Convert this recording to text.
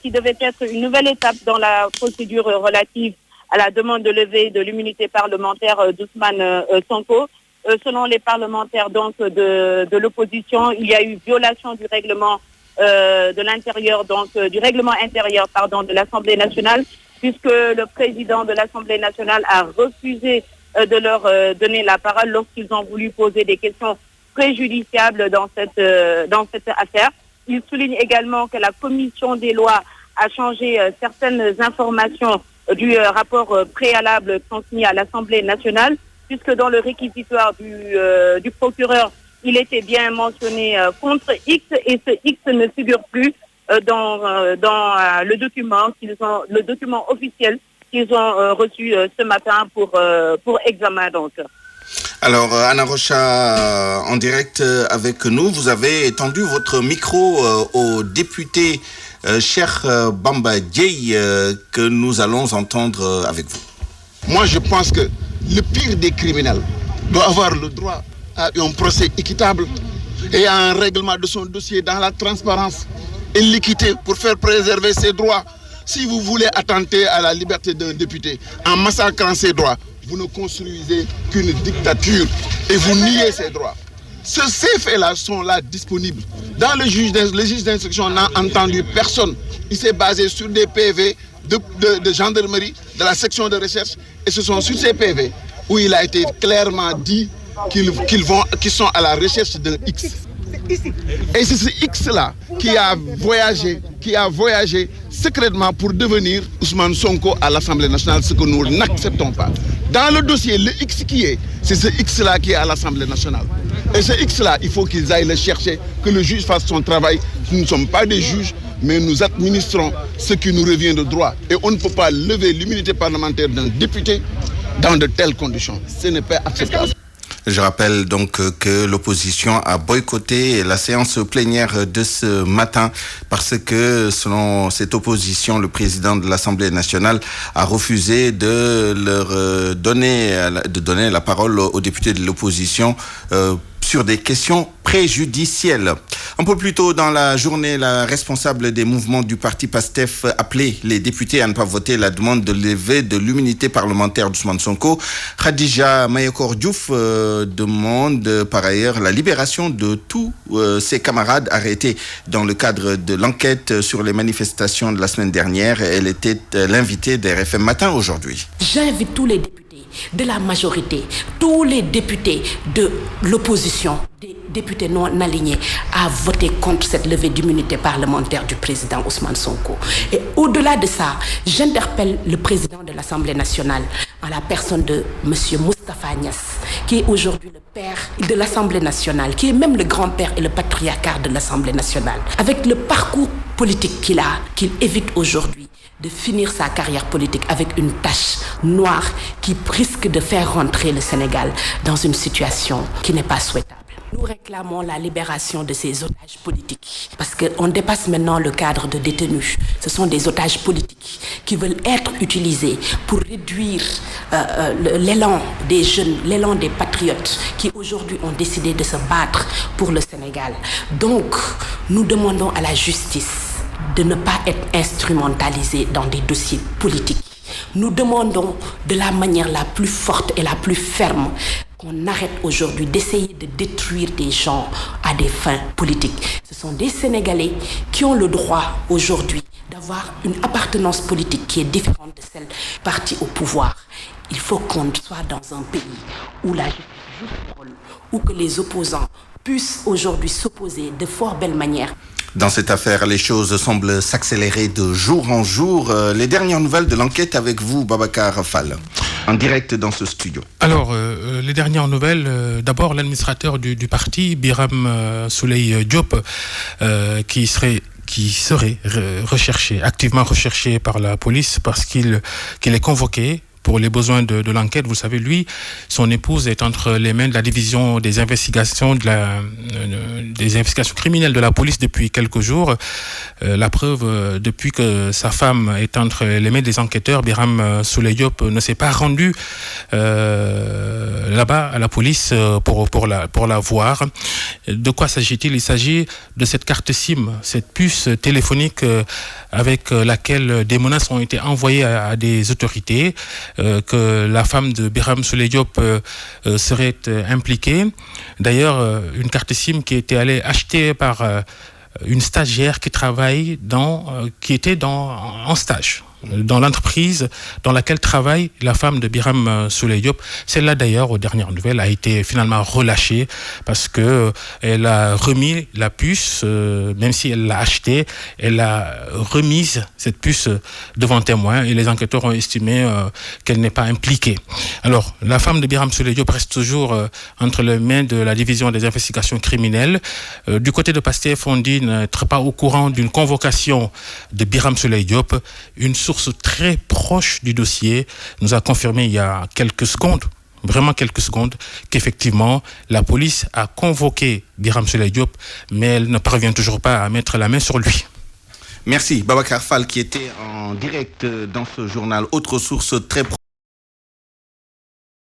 qui devait être une nouvelle étape dans la procédure relative à la demande de levée de l'immunité parlementaire d'Ousmane Sonko. Selon les parlementaires donc de l'opposition, il y a eu violation du règlement de l'intérieur, donc du règlement intérieur de l'Assemblée nationale, puisque le président de l'Assemblée nationale a refusé de leur donner la parole lorsqu'ils ont voulu poser des questions préjudiciables dans cette affaire. Il souligne également que la commission des lois a changé certaines informations du rapport préalable transmis à l'Assemblée nationale, puisque dans le réquisitoire du procureur, il était bien mentionné contre X, et ce X ne figure plus dans le document officiel qu'ils ont reçu ce matin pour examen donc. Alors, Anna Rocha, en direct avec nous, vous avez étendu votre micro au député Cheikh Bamba Dièye que nous allons entendre avec vous. Moi, je pense que le pire des criminels doit avoir le droit à un procès équitable et à un règlement de son dossier dans la transparence et l'équité pour faire préserver ses droits. Si vous voulez attenter à la liberté d'un député en massacrant ses droits, vous ne construisez qu'une dictature et vous niez ses droits. Ces faits-là sont là disponibles. Dans le juge d'instruction n'a entendu personne. Il s'est basé sur des PV de gendarmerie, de la section de recherche, et ce sont sur ces PV où il a été clairement dit qu'ils sont à la recherche d'un X. Et c'est ce X-là qui a voyagé secrètement pour devenir Ousmane Sonko à l'Assemblée nationale, ce que nous n'acceptons pas. Dans le dossier, le X c'est ce X-là qui est à l'Assemblée nationale. Et ce X-là, il faut qu'ils aillent le chercher, que le juge fasse son travail. Nous ne sommes pas des juges, mais nous administrons ce qui nous revient de droit. Et on ne peut pas lever l'immunité parlementaire d'un député dans de telles conditions. Ce n'est pas acceptable. Je rappelle donc que l'opposition a boycotté la séance plénière de ce matin parce que, selon cette opposition, le président de l'Assemblée nationale a refusé de leur donner la parole aux députés de l'opposition sur des questions préjudicielles. Un peu plus tôt dans la journée, la responsable des mouvements du parti PASTEF appelait les députés à ne pas voter la demande de levée de l'immunité parlementaire d'Ousmane Sonko. Khadija Mayekor Diouf demande par ailleurs la libération de tous ses camarades arrêtés dans le cadre de l'enquête sur les manifestations de la semaine dernière. Elle était l'invitée d'RFM Matin aujourd'hui. J'invite tous les députés de la majorité, tous les députés de l'opposition, des députés non alignés, à voter contre cette levée d'immunité parlementaire du président Ousmane Sonko. Et au-delà de ça, j'interpelle le président de l'Assemblée nationale, en la personne de M. Moustapha Niasse, qui est aujourd'hui le père de l'Assemblée nationale, qui est même le grand-père et le patriarcat de l'Assemblée nationale. Avec le parcours politique qu'il a, qu'il évite aujourd'hui de finir sa carrière politique avec une tache noire qui risque de faire rentrer le Sénégal dans une situation qui n'est pas souhaitable. Nous réclamons la libération de ces otages politiques parce qu'on dépasse maintenant le cadre de détenus. Ce sont des otages politiques qui veulent être utilisés pour réduire l'élan des jeunes, l'élan des patriotes qui aujourd'hui ont décidé de se battre pour le Sénégal. Donc, nous demandons à la justice de ne pas être instrumentalisée dans des dossiers politiques. Nous demandons de la manière la plus forte et la plus ferme qu'on arrête aujourd'hui d'essayer de détruire des gens à des fins politiques. Ce sont des Sénégalais qui ont le droit aujourd'hui d'avoir une appartenance politique qui est différente de celle partie au pouvoir. Il faut qu'on soit dans un pays où la justice joue son rôle, où que les opposants puissent aujourd'hui s'opposer de fort belle manière. Dans cette affaire, les choses semblent s'accélérer de jour en jour. Les dernières nouvelles de l'enquête avec vous, Babacar Fall, en direct dans ce studio. Alors, les dernières nouvelles, d'abord l'administrateur du parti, Biram Souley Diop, qui serait recherché, activement recherché par la police parce qu'il est convoqué pour les besoins de l'enquête. Vous savez, lui, son épouse est entre les mains de la division des investigations des investigations criminelles de la police depuis quelques jours. La preuve, depuis que sa femme est entre les mains des enquêteurs, Biram Souleye Diop ne s'est pas rendu là-bas à la police pour la voir. De quoi s'agit-il? Il s'agit de cette carte SIM, cette puce téléphonique avec laquelle des menaces ont été envoyées à des autorités, que la femme de Biram Souleye Diop serait impliquée. D'ailleurs, une carte SIM qui était allée acheter par une stagiaire qui était en stage dans l'entreprise dans laquelle travaille la femme de Biram Souleye Diop. Celle-là, d'ailleurs, aux dernières nouvelles, a été finalement relâchée parce que elle a remis la puce, même si elle l'a achetée, elle a remise cette puce devant témoin et les enquêteurs ont estimé qu'elle n'est pas impliquée. Alors, la femme de Biram Souleye Diop reste toujours entre les mains de la division des investigations criminelles. Du côté de Pastef, on dit n'être pas au courant d'une convocation de Biram Souleye Diop. Une source très proche du dossier nous a confirmé il y a quelques secondes, qu'effectivement la police a convoqué Biram Souleye Diop, mais elle ne parvient toujours pas à mettre la main sur lui. Merci Babacar Fall qui était en direct dans ce journal. Autre source très